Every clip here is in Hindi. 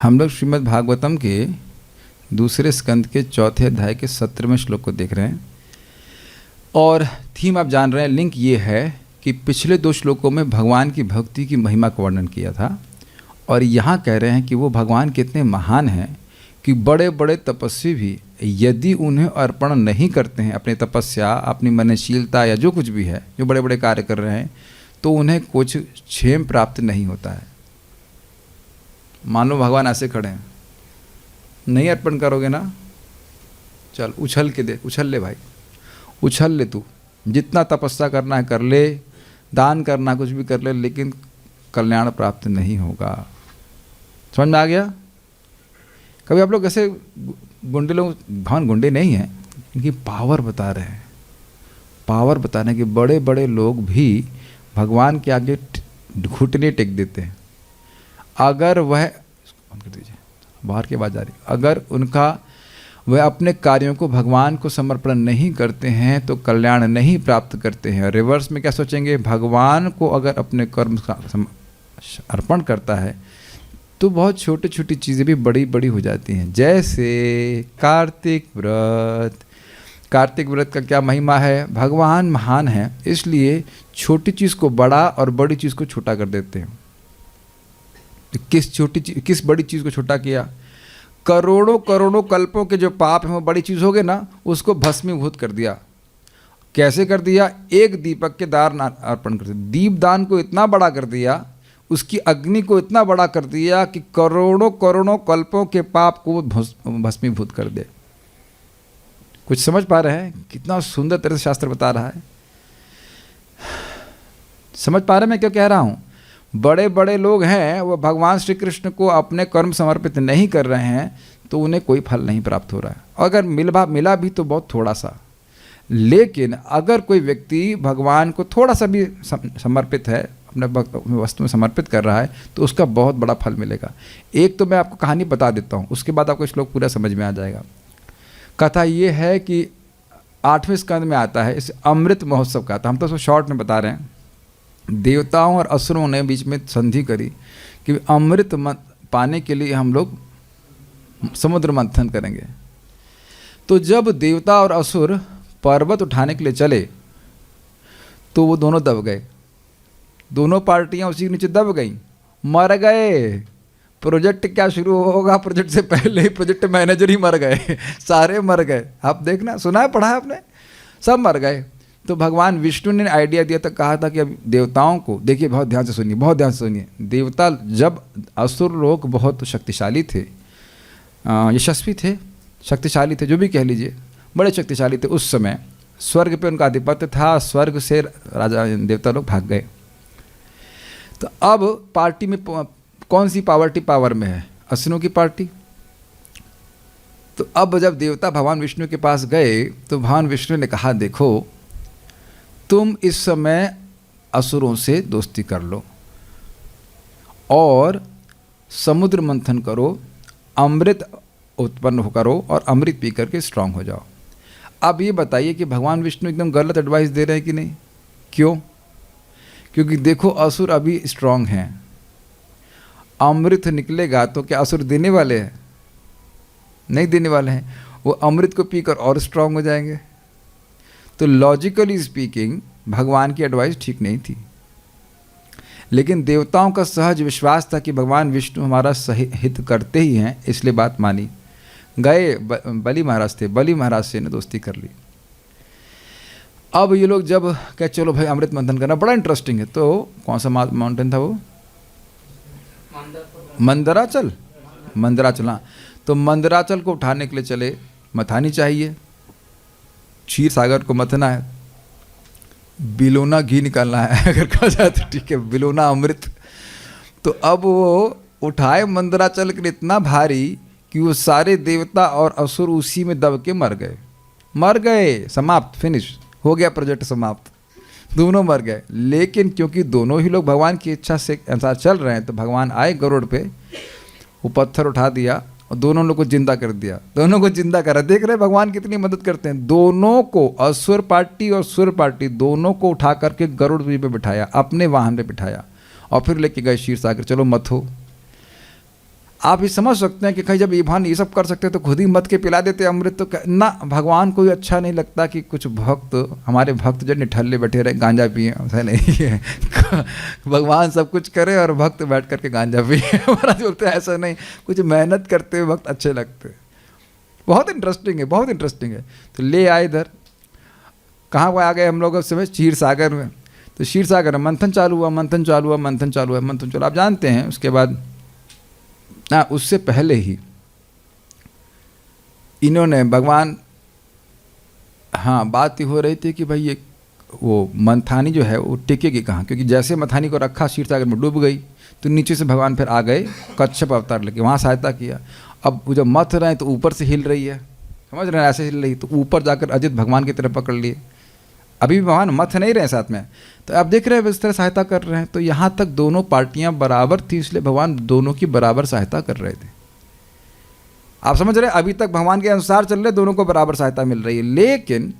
हम लोग श्रीमद् भागवतम के दूसरे स्कंद के चौथे अध्याय के 17वें श्लोक को देख रहे हैं और थीम आप जान रहे हैं। लिंक ये है कि पिछले दो श्लोकों में भगवान की भक्ति की महिमा का वर्णन किया था और यहाँ कह रहे हैं कि वो भगवान कितने महान हैं कि बड़े बड़े तपस्वी भी यदि उन्हें अर्पण नहीं करते हैं अपनी तपस्या, अपनी मननशीलता या जो कुछ भी है, जो बड़े बड़े कार्य कर रहे हैं, तो उन्हें कुछ क्षेम प्राप्त नहीं होता है। मान लो भगवान ऐसे खड़े हैं, नहीं अर्पण करोगे ना, चल उछल के दे, उछल ले भाई, उछल ले, तू जितना तपस्या करना है कर ले, दान करना कुछ भी कर ले, लेकिन कल्याण प्राप्त नहीं होगा। समझ में आ गया? कभी आप लोग ऐसे गुंडे लोग, भगवान गुंडे नहीं हैं, इनकी पावर बता रहे हैं, पावर बता रहे हैं कि बड़े बड़े लोग भी भगवान के आगे घुटने टेक देते हैं। अगर वह, कर दीजिए बाहर की आवाज़ आ रही, अगर उनका वह अपने कार्यों को भगवान को समर्पण नहीं करते हैं तो कल्याण नहीं प्राप्त करते हैं। रिवर्स में क्या सोचेंगे, भगवान को अगर अपने कर्म अर्पण करता है तो बहुत छोटी छोटी चीज़ें भी बड़ी बड़ी हो जाती हैं। जैसे कार्तिक व्रत, कार्तिक व्रत का क्या महिमा है, भगवान महान है इसलिए छोटी चीज़ को बड़ा और बड़ी चीज़ को छोटा कर देते हैं। तो किस बड़ी चीज़ को छोटा किया? करोड़ों करोड़ों कल्पों के जो पाप हैं वो बड़ी चीज़ हो गए ना, उसको भस्मीभूत कर दिया। कैसे कर दिया? एक दीपक के दान अर्पण कर दिया, दीपदान को इतना बड़ा कर दिया, उसकी अग्नि को इतना बड़ा कर दिया कि करोड़ों करोड़ों कल्पों के पाप को भस्मीभूत कर दे। कुछ समझ पा रहे हैं? कितना सुंदर तरह से शास्त्र बता रहा है। समझ पा रहे हैं मैं क्या कह रहा हूँ? बड़े बड़े लोग हैं, वो भगवान श्री कृष्ण को अपने कर्म समर्पित नहीं कर रहे हैं तो उन्हें कोई फल नहीं प्राप्त हो रहा है। अगर मिला भी तो बहुत थोड़ा सा। लेकिन अगर कोई व्यक्ति भगवान को थोड़ा सा भी समर्पित है, अपने वस्तु में समर्पित कर रहा है, तो उसका बहुत बड़ा फल मिलेगा। एक तो मैं आपको कहानी बता देता हूँ, उसके बाद आपको श्लोक पूरा समझ में आ जाएगा। कथा ये है कि 8वें स्कंद में आता है, इस अमृत महोत्सव का, तो हम तो उसको शॉर्ट में बता रहे हैं। देवताओं और असुरों ने बीच में संधि करी कि अमृत पाने के लिए हम लोग समुद्र मंथन करेंगे। तो जब देवता और असुर पर्वत उठाने के लिए चले तो वो दोनों दब गए, दोनों पार्टियां उसी के नीचे दब गई, मर गए। प्रोजेक्ट क्या शुरू होगा, प्रोजेक्ट से पहले ही प्रोजेक्ट मैनेजर ही मर गए, सारे मर गए। आप देखना, सुना है, पढ़ा है आपने, सब मर गए। तो भगवान विष्णु ने आइडिया दिया था, कहा था कि अब देवताओं को देखिए, बहुत ध्यान से सुनिए, बहुत ध्यान से सुनिए। देवता, जब असुर लोग बहुत शक्तिशाली थे, यशस्वी थे, शक्तिशाली थे, जो भी कह लीजिए, बड़े शक्तिशाली थे उस समय, स्वर्ग पे उनका आधिपत्य था, स्वर्ग से राजा देवता लोग भाग गए। तो अब पार्टी में कौन सी पावर में है? असुरों की पार्टी। तो अब जब देवता भगवान विष्णु के पास गए तो भगवान विष्णु ने कहा, देखो तुम इस समय असुरों से दोस्ती कर लो और समुद्र मंथन करो, अमृत उत्पन्न करो और अमृत पी करके स्ट्रांग हो जाओ। अब ये बताइए कि भगवान विष्णु एकदम गलत एडवाइस दे रहे हैं कि नहीं? क्यों? क्योंकि देखो असुर अभी स्ट्रांग हैं, अमृत निकलेगा तो क्या असुर देने वाले हैं? नहीं देने वाले हैं। वो अमृत को पीकर और स्ट्रांग हो जाएंगे। तो लॉजिकली स्पीकिंग भगवान की एडवाइस ठीक नहीं थी। लेकिन देवताओं का सहज विश्वास था कि भगवान विष्णु हमारा सही हित करते ही हैं, इसलिए बात मानी। गए, बलि महाराज थे, बलि महाराज से ने दोस्ती कर ली। अब ये लोग जब कह चलो भाई अमृत मंथन करना, बड़ा इंटरेस्टिंग है। तो कौन सा माउंटेन था वो? मंदराचल। मंदराचल, हाँ। तो मंदराचल को उठाने के लिए चले, मथानी चाहिए, क्षीर सागर को मथना है, बिलोना घी निकालना है, अगर कहा जाए तो ठीक है, बिलोना अमृत। तो अब वो उठाए मंदराचल के लिए इतना भारी कि वो सारे देवता और असुर उसी में दब के मर गए, समाप्त, फिनिश हो गया प्रोजेक्ट, समाप्त, दोनों मर गए। लेकिन क्योंकि दोनों ही लोग भगवान की इच्छा से अनुसार चल रहे हैं, तो भगवान आए गरुड़ पे, वो पत्थर उठा दिया और दोनों लोग को जिंदा कर दिया, दोनों को जिंदा करा। देख रहे भगवान कितनी मदद करते हैं। दोनों को, असुर पार्टी और सुर पार्टी, दोनों को उठा करके गरुड़ पे बिठाया, अपने वाहन पे बिठाया और फिर लेके गए क्षीर सागर, चलो मत हो। आप ये समझ सकते हैं कि कहीं जब भगवान ये सब कर सकते तो खुद ही मत के पिला देते अमृत। तो ना, भगवान को अच्छा नहीं लगता कि कुछ भक्त, हमारे भक्त जो निठल्ले बैठे रहे गांजा पिए, ऐसा नहीं है। भगवान सब कुछ करे और भक्त बैठ करके गांजा पिए। महाराज बोलते हैं ऐसा नहीं, कुछ मेहनत करते हुए भक्त अच्छे लगते। बहुत इंटरेस्टिंग है, बहुत इंटरेस्टिंग है। तो ले आए इधर, कहाँ आ गए हम लोग उस समय? क्षीर सागर में। तो क्षीर सागर में मंथन चालू हुआ, मंथन चालू हुआ, मंथन चालू हुआ, मंथन चालू, आप जानते हैं। उसके बाद ना, उससे पहले ही इन्होंने भगवान, हाँ, बात ही हो रही थी कि भाई ये वो मंथानी जो है वो टिकेगी कहाँ, क्योंकि जैसे मथानी को रखा क्षीर सागर में डूब गई, तो नीचे से भगवान फिर आ गए कच्छप अवतार लेके, वहाँ सहायता किया। अब वो जब मथ रहे हैं तो ऊपर से हिल रही है, समझ रहे हैं, ऐसे हिल रही, तो ऊपर जाकर अजित भगवान की तरफ पकड़ लिए। अभी भी भगवान मथ नहीं रहे साथ में, तो आप देख रहे हैं इस तरह सहायता कर रहे हैं। तो यहाँ तक दोनों पार्टियां बराबर थी, इसलिए भगवान दोनों की बराबर सहायता कर रहे थे। आप समझ रहे हैं, अभी तक भगवान के अनुसार चल रहे, दोनों को बराबर सहायता मिल रही है। लेकिन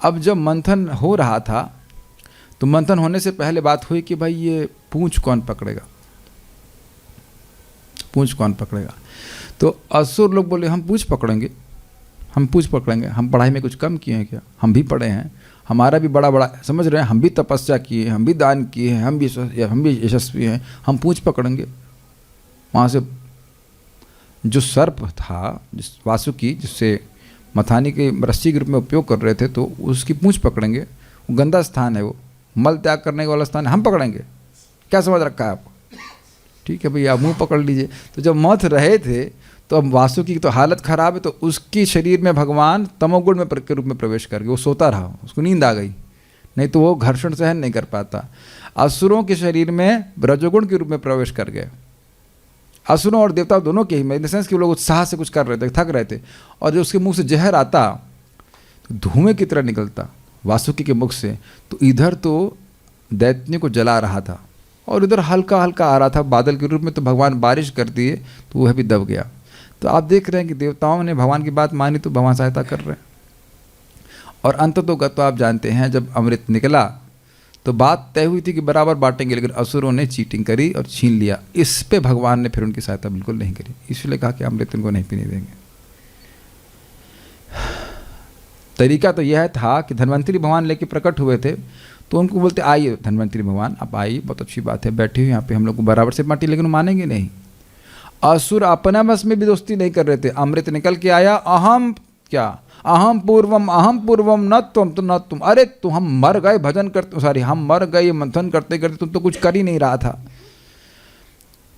अब जब मंथन हो रहा था, तो मंथन होने से पहले बात हुई कि भाई ये पूंछ कौन पकड़ेगा, पूंछ कौन पकड़ेगा। तो असुर लोग बोले हम पूंछ पकड़ेंगे, हम पूंछ पकड़ेंगे, हम पढ़ाई में कुछ कम किए हैं क्या? हम भी पढ़े हैं, हमारा भी बड़ा बड़ा, समझ रहे हैं, हम भी तपस्या किए हैं, हम भी दान किए हैं, हम भी यशस्वी हैं, हम पूंछ पकड़ेंगे। वहाँ से जो सर्प था, जिस वासुकी, जिससे मथानी के रस्सी के रूप में उपयोग कर रहे थे, तो उसकी पूंछ पकड़ेंगे। वो गंदा स्थान है, वो मल त्याग करने वाला स्थान है, हम पकड़ेंगे। क्या समझ रखा है आप? ठीक है भैया, मुँह पकड़ लीजिए। तो जब मथ रहे थे तो अब वासुकी की तो हालत खराब है, तो उसकी शरीर में भगवान तमोगुण में के रूप में प्रवेश कर गए। वो सोता रहा, उसको नींद आ गई, नहीं तो वो घर्षण सहन नहीं कर पाता। असुरों के शरीर में रजोगुण के रूप में प्रवेश कर गए। असुरों और देवताओं दोनों के ही, इन द सेंस कि वो लोग उत्साह से कुछ कर रहे थे, थक रहे थे, और जब उसके मुंह से जहर आता तो धुएं की तरह निकलता वासुकी के मुख से। तो इधर तो दैत्य को जला रहा था और इधर हल्का हल्का आ रहा था बादल के रूप में। तो भगवान बारिश कर दिए तो वह भी दब गया। तो आप देख रहे हैं कि देवताओं ने भगवान की बात मानी तो भगवान सहायता कर रहे हैं। और अंततोगत तो आप जानते हैं, जब अमृत निकला तो बात तय हुई थी कि बराबर बांटेंगे, लेकिन असुरों ने चीटिंग करी और छीन लिया। इस पे भगवान ने फिर उनकी सहायता बिल्कुल नहीं करी, इसलिए कहा कि अमृत उनको नहीं पीने देंगे। तरीका तो यह था कि धन्वंतरी भगवान लेके प्रकट हुए थे, तो उनको बोलते आइए धन्वंतरी भगवान आप आइए, बहुत अच्छी बात है, बैठे हुए यहाँ पे हम लोग को बराबर से बांटी, लेकिन मानेंगे नहीं। असुर अपना बस में भी दोस्ती नहीं कर रहे थे। अमृत निकल के आया, अहम क्या, अहम पूर्वम न तुम, तो न तुम, अरे तो हम मर गए भजन करते, सॉरी हम मर गए मंथन करते करते, तुम तो कुछ कर ही नहीं रहा था।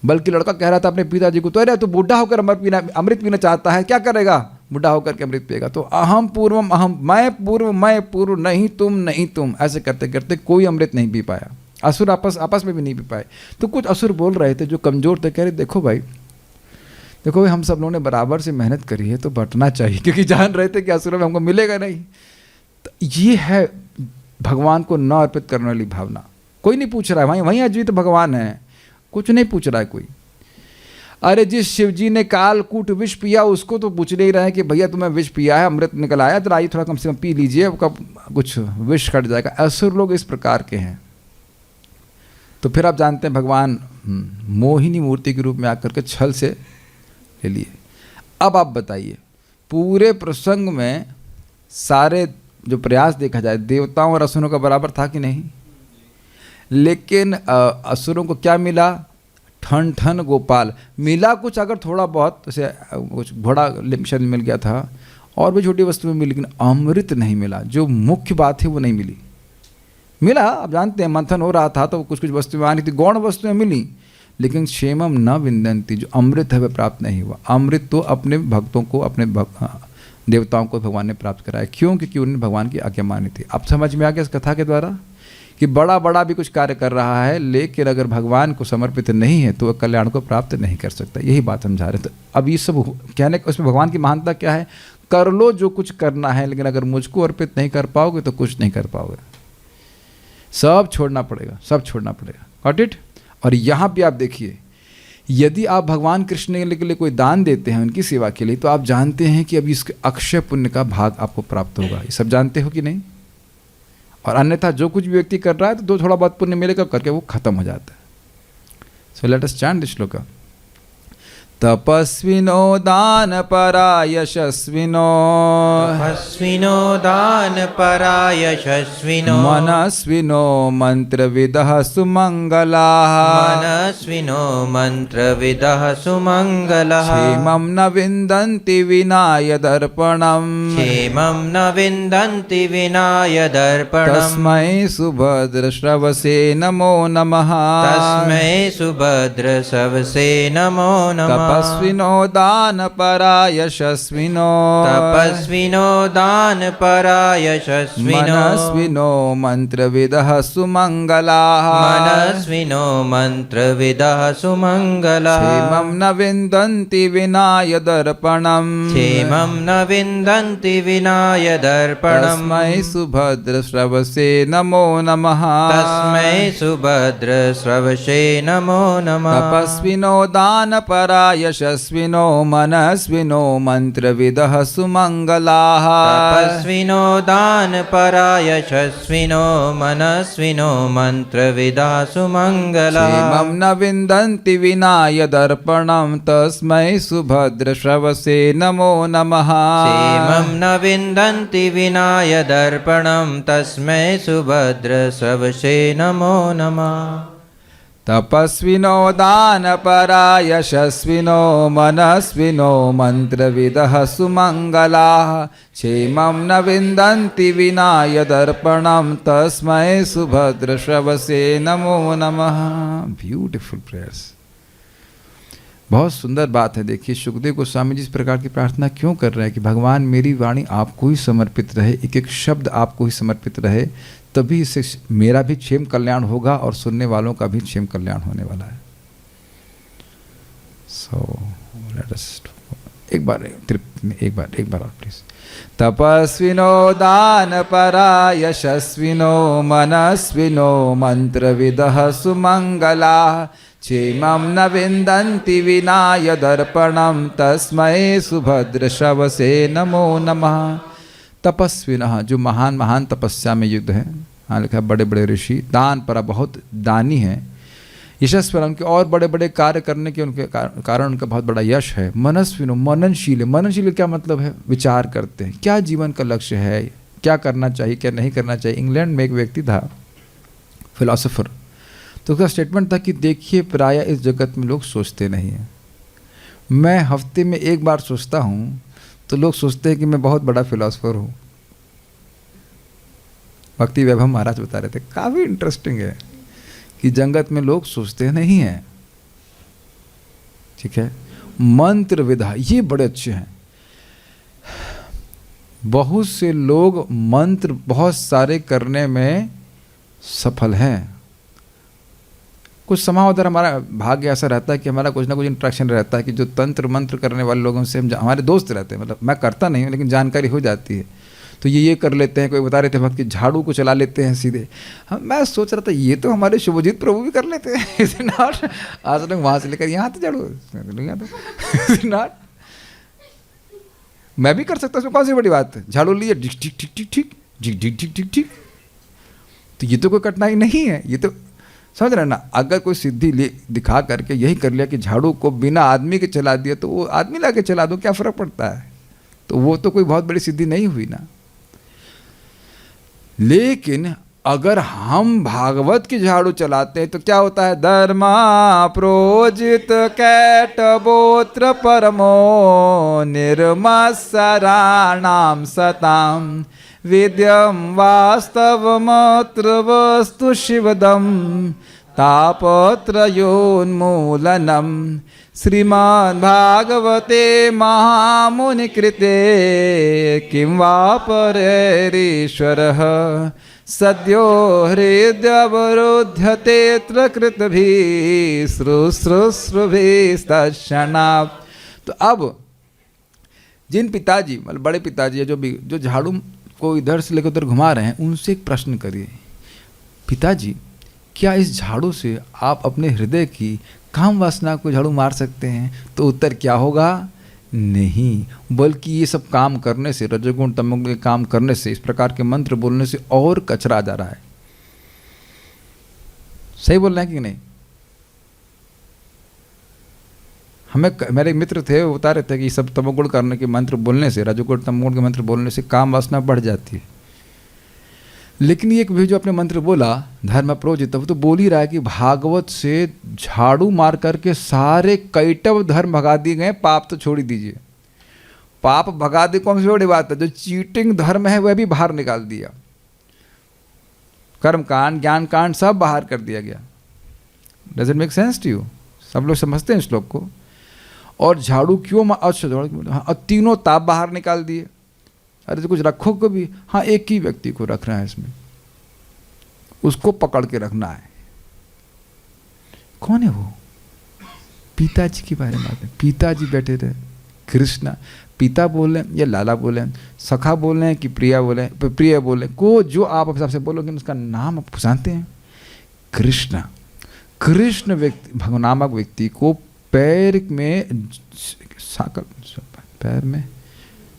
बल्कि लड़का कह रहा था अपने पिताजी को, तो अरे तो बूढ़ा होकर अमृत पीना चाहता है, क्या करेगा, बूढ़ा होकर के अमृत पिएगा। तो अहम पूर्वम, अहम मैं पूर्व, नहीं तुम, ऐसे करते करते कोई अमृत नहीं पी पाया। असुर आपस में भी नहीं पी पाए। तो कुछ असुर बोल रहे थे जो कमजोर थे, कह रहे देखो भाई हम सब लोगों ने बराबर से मेहनत करी है तो बंटना चाहिए, क्योंकि जान रहे थे कि असुरों में हमको मिलेगा नहीं। तो ये है भगवान को न अर्पित करने वाली भावना। कोई नहीं पूछ रहा है, वहीं अद्वित भगवान है, कुछ नहीं पूछ रहा है कोई। अरे जिस शिव जी ने कालकूट विष पिया उसको तो पूछ नहीं रहे हैं कि भैया तुम्हें विष पिया है, अमृत निकल आया, तो आइए थोड़ा कम से कम पी लीजिए, कुछ विष कट जाएगा। असुर लोग इस प्रकार के हैं। तो फिर आप जानते हैं भगवान मोहिनी मूर्ति के रूप में आकर के छल से ले लिए। अब आप बताइए, पूरे प्रसंग में सारे जो प्रयास देखा जाए देवताओं और असुरों का बराबर था कि नहीं? लेकिन असुरों को क्या मिला? ठन ठन गोपाल मिला। कुछ अगर थोड़ा बहुत जैसे कुछ घोड़ा शरीर मिल गया था और भी छोटी वस्तुएं मिली, लेकिन अमृत नहीं मिला। जो मुख्य बात है वो नहीं मिली। मिला, आप जानते हैं मंथन हो रहा था तो कुछ कुछ वस्तुएं आ रही थी, गौण वस्तुएं मिली, लेकिन क्षेमम न विंदन्ति, जो अमृत है वह प्राप्त नहीं हुआ। अमृत तो अपने भक्तों को, अपने देवताओं को भगवान ने प्राप्त कराया। क्यों? क्योंकि उन्होंने भगवान की आज्ञा मानी थी। अब समझ में आ गया इस कथा के द्वारा कि बड़ा बड़ा भी कुछ कार्य कर रहा है, लेकिन अगर भगवान को समर्पित नहीं है तो वह कल्याण को प्राप्त नहीं कर सकता। यही बात समझा रहे थे। अब ये सब कहने का उसमें भगवान की महानता क्या है? कर लो जो कुछ करना है, लेकिन अगर मुझको अर्पित नहीं कर पाओगे तो कुछ नहीं कर पाओगे। सब छोड़ना पड़ेगा, सब छोड़ना पड़ेगा। Got it? और यहाँ पे आप देखिए, यदि आप भगवान कृष्ण के लिए कोई दान देते हैं उनकी सेवा के लिए, तो आप जानते हैं कि अभी इसके अक्षय पुण्य का भाग आपको प्राप्त होगा। ये सब जानते हो कि नहीं? और अन्यथा जो कुछ भी व्यक्ति कर रहा है तो थोड़ा बहुत पुण्य मिलेगा करके वो खत्म हो जाता है। So let us chant this shloka. तपस्विनो दानपरा यशस्विनो तपस्विनो दानपरा यशस्विनो मनस्विनो मंत्रविदः सुमंगलाः मनस्विनो मंत्रविदः सुमंगलः क्षेमं न विन्दन्ति विनाय दर्पणम् क्षेमं न विन्दन्ति विनाय दर्पणम् तस्मै सुभद्रश्रवसे नमो नमः तस्मै सुभद्रश्रवसे नमो नमः तपस्विनो दानपरा यशस्विनो तपस्विनो दानपरा यशस्विनो मनस्विनो मंत्रविदः सुमंगलाः मनस्विनो मंत्रविदः सुमंगलः क्षेमं न विन्दन्ति विनाय दर्पणम् क्षेमं न विन्दन्ति विनाय दर्पणम् तस्मै सुभद्रश्रवसे नमो नमः तस्मै सुभद्रश्रवसे नमो नमः तपस्विनो दानपरा यशस्विनो मनस्विनो मंत्रविदः सुमंगलाः तपस्विनो दानपरा यशस्विनो मनस्विनो मंत्रविदः सुमंगलः क्षेमं न विन्दन्ति विनाय दर्पणं तस्मै सुभद्रश्रवसे नमो नमः क्षेमं न विन्दन्ति विनाय दर्पणं तस्मै सुभद्रश्रवसे नमो नमः तपस्विनो दानपरा यशस्विनो मनस्विनो मंत्रविदः सुमंगलाः क्षेमं न विन्दन्ति विनाय दर्पणं तस्मै सुभद्रश्रवसे नमो नमः। ब्यूटीफुल प्रेयर्स, बहुत सुंदर बात है। देखिए सुखदेव गोस्वामी जी इस प्रकार की प्रार्थना क्यों कर रहे हैं कि भगवान मेरी वाणी आपको ही समर्पित रहे, एक एक शब्द आपको ही समर्पित रहे, तभी इससे मेरा भी क्षेम कल्याण होगा और सुनने वालों का भी क्षेम कल्याण होने वाला है। सो लेट अस एक बार और प्लीज। तपस्विनो दानपरा यशस्विनो मनस्विनो मंत्रविदः सुमंगलाः क्षेमं न विन्दन्ति विनाय दर्पणं तस्मै सुभद्रश्रवसे नमो नमः। तपस्विनः, जो महान महान तपस्या में युद्ध है, हाँ लिखा है बड़े बड़े ऋषि, दान पर बहुत दानी है, यशस्वर उनके और बड़े बड़े कार्य करने के उनके कारण उनका बहुत बड़ा यश है। मनस्विनो, मननशील, मननशील क्या मतलब है? विचार करते हैं क्या जीवन का लक्ष्य है, क्या करना चाहिए क्या नहीं करना चाहिए। इंग्लैंड में एक व्यक्ति था फिलोसोफर, तो उसका स्टेटमेंट था कि देखिए प्राय इस जगत में लोग सोचते नहीं हैं, मैं हफ्ते में एक बार सोचता हूँ तो लोग सोचते हैं कि मैं बहुत बड़ा फिलोसोफर हूँ। भक्ति वैभव महाराज बता रहे थे, काफ़ी इंटरेस्टिंग है कि जगत में लोग सोचते नहीं हैं। ठीक है, मंत्र विधा ये बड़े अच्छे हैं। बहुत से लोग मंत्र बहुत सारे करने में सफल हैं। कुछ समय उधर हमारा भाग्य ऐसा रहता है कि हमारा कुछ ना कुछ इंटरेक्शन रहता है कि जो तंत्र मंत्र करने वाले लोगों से हम हमारे दोस्त रहते हैं, मतलब मैं करता नहीं हूँ लेकिन जानकारी हो जाती है, तो ये कर लेते हैं। कोई बता रहे थे भक्त कि झाड़ू को चला लेते हैं सीधे। मैं सोच रहा था ये तो हमारे शुभजीत प्रभु भी कर लेते हैं नॉट, आज तक वहाँ से लेकर यहाँ तो झाड़ू नॉट, मैं भी कर सकता हूँ, कौन सी बड़ी बात है। झाड़ू लिए ठीक ठीक ठीक ठीक ठीक ठीक ठीक ठीक ठीक ठीक, तो ये तो कोई कठिनाई नहीं है। ये तो समझ रहे ना, अगर कोई सिद्धि दिखा करके यही कर लिया कि झाड़ू को बिना आदमी के चला दिया तो वो आदमी ला के चला दो, क्या फर्क पड़ता है। तो वो तो कोई बहुत बड़ी सिद्धि नहीं हुई ना। लेकिन अगर हम भागवत की झाड़ू चलाते हैं तो क्या होता है? धर्मा प्रोजित कैटबोत्र परमो निर्मत्सराणाम सताम विद्यम वास्तवमत्र वस्तु शिवदम तापत्रयोन्मूलनम श्रीमद्भागवते महामुनिकृते किं वा परेरीश्वरः सद्यो हृदयवरुध्यतेऽत्र कृतभिः श्रुश्रुश्रुभिस्तत्क्षणात्। तो अब जिन पिताजी, मतलब बड़े पिताजी है, जो झाड़ू को इधर से लेकर उधर घुमा रहे हैं, उनसे एक प्रश्न करिए, पिताजी क्या इस झाड़ू से आप अपने हृदय की काम वासना को झाड़ू मार सकते हैं? तो उत्तर क्या होगा? नहीं, बल्कि ये सब काम करने से, रजोगुण तमोगुण के काम करने से, इस प्रकार के मंत्र बोलने से और कचरा जा रहा है। सही बोल रहे हैं कि नहीं? मेरे एक मित्र थे, वो बता रहे थे कि सब तमोगुण करने के मंत्र बोलने से, रजोगुण तमोगुण के मंत्र बोलने से काम वासना बढ़ जाती है। लेकिन ये भी जो अपने मंत्र बोला धर्म प्रोजित, वो तो बोल ही रहा है कि भागवत से झाड़ू मार करके सारे कैटव धर्म भगा दिए गए, पाप तो छोड़ ही दीजिए। पाप भगा दे कौन सी बड़ी बात है, जो चीटिंग धर्म है वह भी बाहर निकाल दिया, कर्म कांड ज्ञान कांड सब बाहर कर दिया गया। Does it make sense to you? सब लोग समझते हैं श्लोक को। और झाड़ू क्यों हाँ, तीनों ताप बाहर निकाल दिए। अरे तो कुछ रखो को भी, हाँ एक ही व्यक्ति को रखना है इसमें, उसको पकड़ के रखना है। कौन है वो? पिताजी के बारे में बात है। पिताजी बैठे रहे, कृष्णा पिता बोले या लाला बोले, सखा बोले कि प्रिया बोले, प्रिय बोले, को जो आप हिसाब से बोलोगे उसका नाम आप जानते हैं। कृष्णा, कृष्ण व्यक्ति नामक व्यक्ति को पैर में साकर, पैर में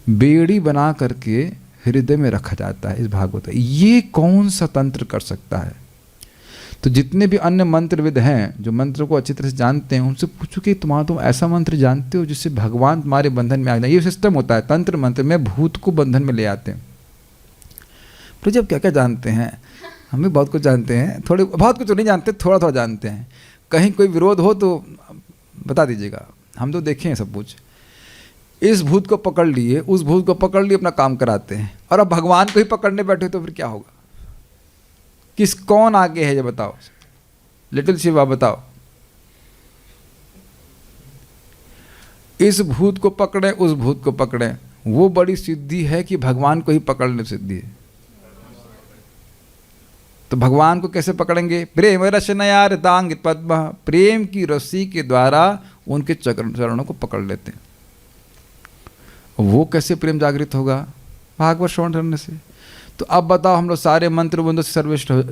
बेड़ी बना करके हृदय में रखा जाता है इस भागवत। ये कौन सा तंत्र कर सकता है? तो जितने भी अन्य मंत्रविद हैं जो मंत्र को अच्छी तरह से जानते हैं, उनसे पूछो कि तुम ऐसा मंत्र जानते हो जिससे भगवान तुम्हारे बंधन में आ जाए। ये सिस्टम होता है तंत्र मंत्र में, भूत को बंधन में ले आते हैं। तो जब क्या क्या जानते हैं, हम भी बहुत कुछ जानते हैं, थोड़े बहुत कुछ तो नहीं जानते, थोड़ा थोड़ा जानते हैं। कहीं कोई विरोध हो तो बता दीजिएगा, हम तो देखे हैं सब कुछ। इस भूत को पकड़ लिए, उस भूत को पकड़ लिए, अपना काम कराते हैं। और अब भगवान को ही पकड़ने बैठे तो फिर क्या होगा? कौन आगे है ये बताओ, लिटिल शिवा बताओ। इस भूत को पकड़े, उस भूत को पकड़े, वो बड़ी सिद्धि है कि भगवान को ही पकड़ने सिद्धि है। तो भगवान को कैसे पकड़ेंगे? प्रेम रशनया ऋतांग पद्म, प्रेम की रस्सी के द्वारा उनके चरणों को पकड़ लेते हैं। वो कैसे प्रेम जागृत होगा? भागवत श्रवण करने से। तो अब बताओ, हम लोग सारे मंत्र बंदों से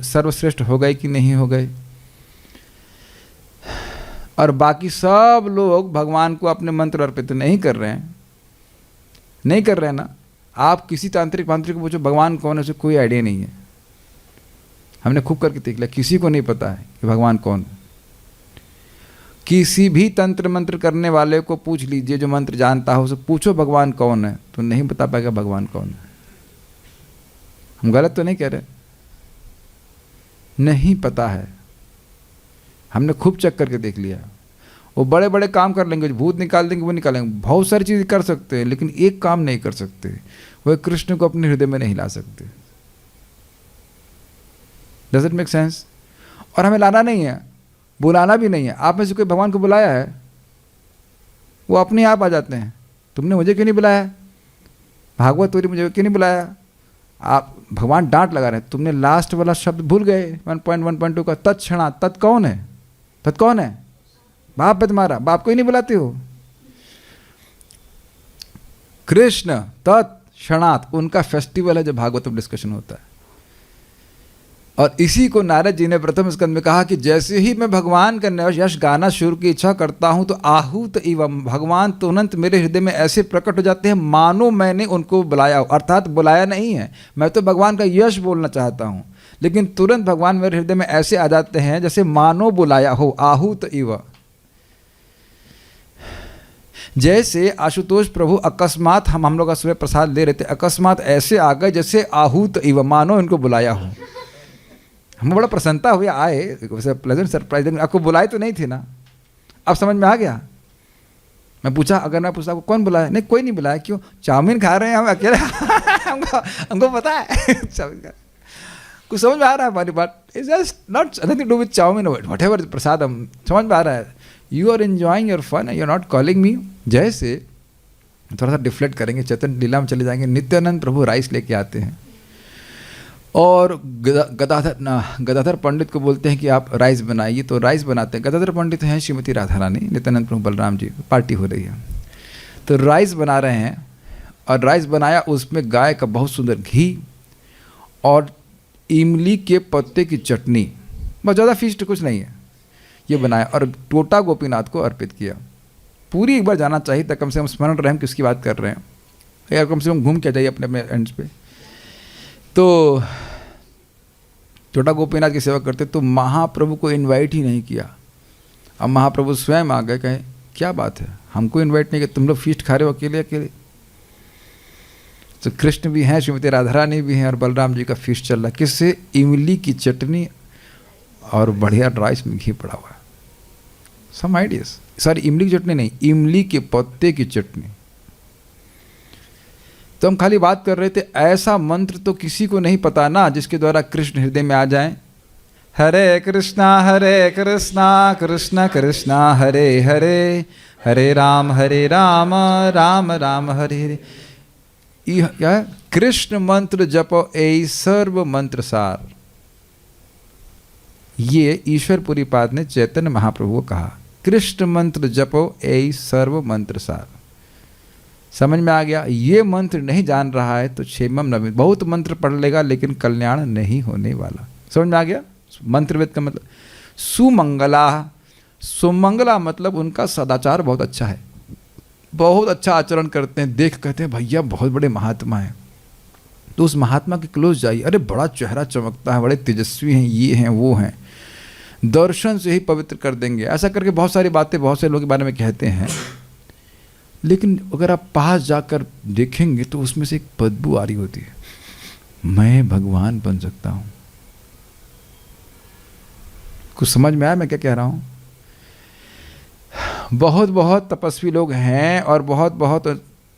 सर्वश्रेष्ठ हो गए कि नहीं हो गए? और बाकी सब लोग भगवान को अपने मंत्र अर्पित नहीं कर रहे हैं, नहीं कर रहे हैं ना। आप किसी तांत्रिक को पूछो भगवान कौन है, उसे कोई आइडिया नहीं है। हमने खूब करके देख लिया, किसी को नहीं पता है कि भगवान कौन है। किसी भी तंत्र मंत्र करने वाले को पूछ लीजिए, जो मंत्र जानता हो, उसे पूछो भगवान कौन है, तो नहीं बता पाएगा भगवान कौन है। हम गलत तो नहीं कह रहे, नहीं पता है। हमने खूब चेक करके देख लिया। वो बड़े बड़े काम कर लेंगे, भूत निकाल देंगे, वो निकालेंगे, बहुत सारी चीज़ें कर सकते हैं, लेकिन एक काम नहीं कर सकते, वह कृष्ण को अपने हृदय में नहीं ला सकते। Does it make sense? और हमें लाना नहीं है, बुलाना भी नहीं है। आप में से कोई भगवान को बुलाया है? वो अपने आप आ जाते हैं। तुमने मुझे क्यों नहीं बुलाया? भागवत तोरी मुझे क्यों नहीं बुलाया? आप भगवान डांट लगा रहे हैं, तुमने लास्ट वाला शब्द भूल गए 1.1.2 का, तत्क्षणात्। तत् कौन है? तत् कौन है? बाप है तुम्हारा, बाप को ही नहीं बुलाते हो। कृष्ण तत्क्षणात् उनका फेस्टिवल है, जो भागवत में डिस्कशन होता है। और इसी को नारद जी ने प्रथम स्कंद में कहा कि जैसे ही मैं भगवान का यश गाना शुरू की इच्छा करता हूं, तो आहूत एवं भगवान तुरंत मेरे हृदय में ऐसे प्रकट हो जाते हैं मानो मैंने उनको बुलाया हो। अर्थात बुलाया नहीं है, मैं तो भगवान का यश बोलना चाहता हूं, लेकिन तुरंत भगवान मेरे हृदय में ऐसे आ जाते हैं जैसे मानो बुलाया हो। आहूत एवं, जैसे आशुतोष प्रभु अकस्मात हम लोग का सूर्य प्रसाद ले रहे थे, अकस्मात ऐसे आ गए जैसे आहूत एवं, मानो इनको बुलाया हो। हमें बड़ा प्रसन्नता हुई, आए, प्लेजेंट सरप्राइज। आपको बुलाए तो नहीं थे ना? अब समझ में आ गया? मैं पूछा, अगर मैं पूछता आपको कौन बुलाया? नहीं, कोई नहीं बुलाया। क्यों? चाउमीन खा रहे हैं हम अकेले। हमको पता है चाउमीन खा, कुछ समझ में आ रहा है हमारी बात। It's just not nothing to with chow mein, whatever prasad, हम समझ में आ रहा है। You are enjoying your fun, you are not calling me. जैसे थोड़ा सा डिफ्लेक्ट करेंगे, चैतन्य लीला में चले जाएंगे। नित्यानंद प्रभु राइस लेके आते हैं और गदाधर पंडित को बोलते हैं कि आप राइस बनाइए, तो राइस बनाते हैं। गदाधर पंडित हैं श्रीमती राधा रानी, नित्यानंद प्रभु बलराम जी, पार्टी हो रही है, तो राइस बना रहे हैं। और राइस बनाया, उसमें गाय का बहुत सुंदर घी और इमली के पत्ते की चटनी, बहुत ज़्यादा फीस्ट कुछ नहीं है, ये बनाया और टोटा गोपीनाथ को अर्पित किया। पूरी एक बार जाना चाहिए था, कम से कम स्मरण रहे हम किसकी बात कर रहे हैं, या कम से कम घूम के जाइए अपने अपने एंड्स पे। तो छोटा गोपीनाथ की सेवा करते, तो महाप्रभु को इनवाइट ही नहीं किया। अब महाप्रभु स्वयं आ गए, कहे क्या बात है, हमको इनवाइट नहीं किया, तुम लोग फीस्ट खा रहे हो अकेले अकेले। तो कृष्ण भी हैं, श्रीमती राधा रानी भी हैं और बलराम जी का फीस्ट चल रहा है। किससे? इमली की चटनी और बढ़िया राइस में घी पड़ा हुआ है। सम आइडियाज, सॉरी इमली की चटनी नहीं, इमली के पत्ते की चटनी। तो हम खाली बात कर रहे थे, ऐसा मंत्र तो किसी को नहीं पता ना जिसके द्वारा कृष्ण हृदय में आ जाएं। हरे कृष्णा कृष्ण कृष्णा हरे हरे, हरे राम राम राम हरे हरे। क्या? कृष्ण मंत्र जपो ए सर्व मंत्र सार। ये ईश्वरपुरी पाद ने चैतन्य महाप्रभु को कहा, कृष्ण मंत्र जपो ए सर्व मंत्र सार। समझ में आ गया? ये मंत्र नहीं जान रहा है तो क्षेमम नवीन, बहुत मंत्र पढ़ लेगा लेकिन कल्याण नहीं होने वाला। समझ में आ गया? मंत्रवेद का मतलब सुमंगला, सुमंगला मतलब उनका सदाचार बहुत अच्छा है, बहुत अच्छा आचरण करते हैं, देख कहते हैं भैया बहुत बड़े महात्मा हैं। तो उस महात्मा के क्लोज जाइए, अरे बड़ा चेहरा चमकता है, बड़े तेजस्वी हैं, ये हैं वो हैं, दर्शन से ही पवित्र कर देंगे। ऐसा करके बहुत सारी बातें बहुत से लोगों के बारे में कहते हैं, लेकिन अगर आप पास जाकर देखेंगे तो उसमें से एक बदबू आ रही होती है, मैं भगवान बन सकता हूँ। कुछ समझ में आया मैं क्या कह रहा हूँ? बहुत बहुत तपस्वी लोग हैं और बहुत बहुत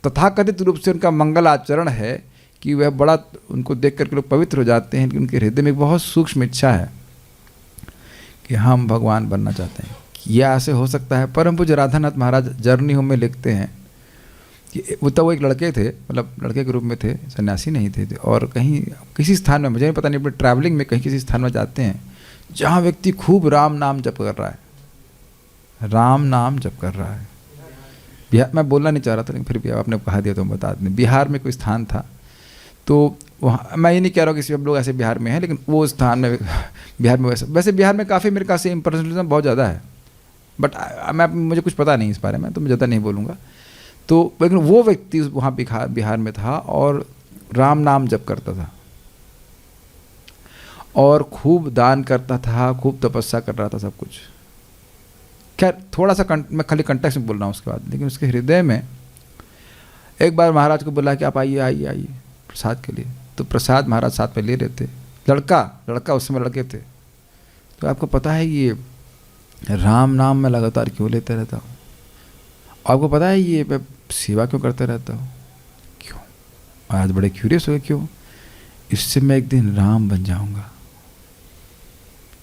तथाकथित रूप से उनका मंगल आचरण है कि वह बड़ा, उनको देख करके लोग पवित्र हो जाते हैं, कि उनके हृदय में एक बहुत सूक्ष्म इच्छा है कि हम भगवान बनना चाहते हैं। यह ऐसे हो सकता है। परम पूज्य राधानाथ महाराज जर्नी होम में लिखते हैं कि वो एक लड़के थे, मतलब लड़के के रूप में थे, सन्यासी नहीं थे, और कहीं किसी स्थान में, मुझे नहीं पता नहीं, अपने ट्रैवलिंग में कहीं किसी स्थान में जाते हैं जहाँ व्यक्ति खूब राम नाम जप कर रहा है, राम नाम जप कर रहा है। बिहार, मैं बोलना नहीं चाह रहा था लेकिन फिर भी आपने कहा दिया तो हम बता दें। बिहार में कोई स्थान था, तो वहाँ, मैं ये नहीं कह रहा हूँ कि सब लोग ऐसे बिहार में हैं, लेकिन वो स्थान में बिहार में वैसे बिहार में काफ़ी मेरे ख्याल से इम्पर्सनलिज्म बहुत ज़्यादा है, बट मुझे कुछ पता नहीं इस बारे में, तो मैं ज़्यादा नहीं बोलूँगा। तो लेकिन वो व्यक्ति वहाँ बिहार में था और राम नाम जप करता था और खूब दान करता था, खूब तपस्या कर रहा था, सब कुछ। खैर थोड़ा सा मैं खाली कंटेक्स्ट में बोल रहा हूँ उसके बाद, लेकिन उसके हृदय में एक बार महाराज को बोला कि आप आइए आइए आइए प्रसाद के लिए। तो प्रसाद महाराज साथ में ले रहे थे। लड़का उस समय लड़के थे। तो आपको पता है ये राम नाम मैं लगातार क्यों लेते रहता हूँ? आपको पता है ये मैं सेवा क्यों करते रहता हूँ? क्यों? आज बड़े क्यूरियस हो गए, क्यों? इससे मैं एक दिन राम बन जाऊँगा।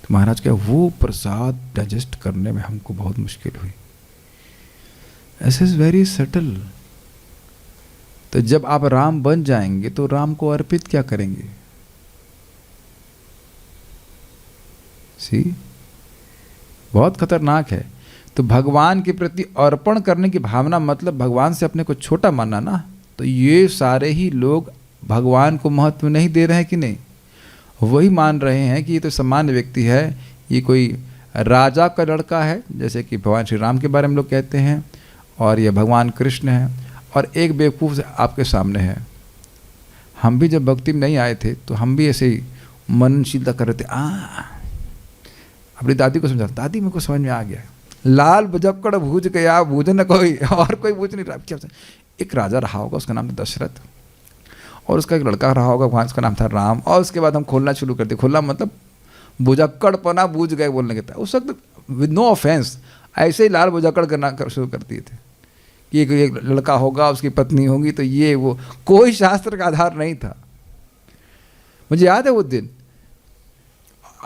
तो महाराज क्या, वो प्रसाद डाइजेस्ट करने में हमको बहुत मुश्किल हुई। This is very subtle. तो जब आप राम बन जाएंगे तो राम को अर्पित क्या करेंगे? सी, बहुत खतरनाक है। तो भगवान के प्रति अर्पण करने की भावना मतलब भगवान से अपने को छोटा मानना ना। तो ये सारे ही लोग भगवान को महत्व नहीं दे रहे हैं कि नहीं? वही मान रहे हैं कि ये तो सामान्य व्यक्ति है, ये कोई राजा का लड़का है, जैसे कि भगवान श्री राम के बारे में लोग कहते हैं, और ये भगवान कृष्ण है, और एक बेवकूफ़ आपके सामने है। हम भी जब भक्ति में नहीं आए थे तो हम भी ऐसे ही मननशीलता कर रहे थे। अपनी दादी को समझा, दादी मेरे को समझ में आ गया, लाल बजबकड़ भूज गया, भूज न कोई और कोई भूज नहीं रहा। क्या एक राजा रहा होगा, उसका नाम था दशरथ, और उसका एक लड़का रहा होगा, वहाँ उसका नाम था राम। और उसके बाद हम खोलना शुरू कर दिए। खोलना मतलब बुजक्कड़पना, बूझ गए बोलने के था। उस वक्त विद नो ऑफेंस ऐसे ही लाल बुजक्कड़ करना शुरू कर दिए थे कि एक लड़का होगा, उसकी पत्नी होगी, तो ये वो, कोई शास्त्र का आधार नहीं था। मुझे याद है वो दिन,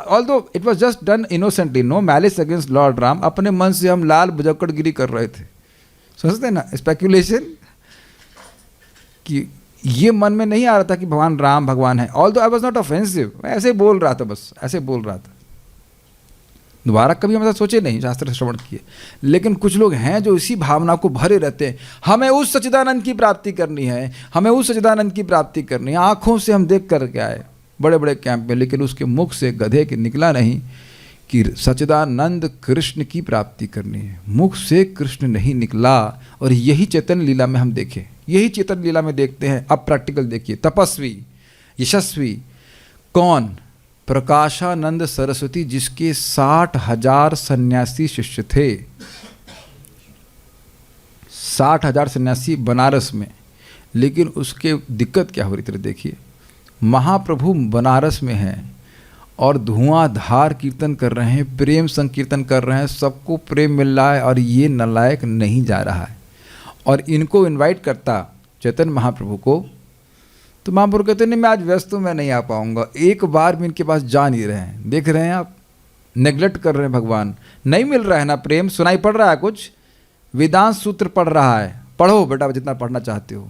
although it was just done innocently, no malice against Lord Ram, अपने मन से हम लाल बुजक्कड़गिरी कर रहे थे। समझते हैं ना, स्पेकुलेशन, कि ये मन में नहीं आ रहा था कि भगवान राम भगवान है। Although I was not offensive, मैं ऐसे बोल रहा था, बस ऐसे बोल रहा था। दोबारा कभी हम ऐसा सोचे नहीं, शास्त्र श्रवण किए। लेकिन कुछ लोग हैं जो इसी भावना को भरे रहते हैं, हमें उस सच्चिदानंद की प्राप्ति करनी है, हमें उस सच्चिदानंद की प्राप्ति करनी है। आँखों से हम देख करके आए बड़े बड़े कैंप में, लेकिन उसके मुख से गधे के निकला नहीं कि सच्चिदानंद कृष्ण की प्राप्ति करनी है। मुख से कृष्ण नहीं निकला। और यही चैतन्य लीला में हम देखें, यही चैतन्य लीला में देखते हैं। अब प्रैक्टिकल देखिए, तपस्वी यशस्वी कौन? प्रकाशानंद सरस्वती, जिसके 60,000 सन्यासी शिष्य थे। 60,000 सन्यासी बनारस में, लेकिन उसके दिक्कत क्या हो रही थी देखिए। महाप्रभु बनारस में हैं और धुआंधार कीर्तन कर रहे हैं, प्रेम संकीर्तन कर रहे हैं, सबको प्रेम मिल रहा है, और ये नालायक नहीं जा रहा है। और इनको इनवाइट करता चैतन्य महाप्रभु को, तो महाप्रभु कहते नहीं मैं आज व्यस्त हूँ, मैं नहीं आ पाऊँगा। एक बार भी इनके पास जा नहीं रहे हैं। देख रहे हैं आप, नेग्लेक्ट कर रहे हैं भगवान। नहीं मिल रहा है ना प्रेम, सुनाई पड़ रहा है कुछ, वेदांत सूत्र पढ़ रहा है, पढ़ो बेटा जितना पढ़ना चाहते हो,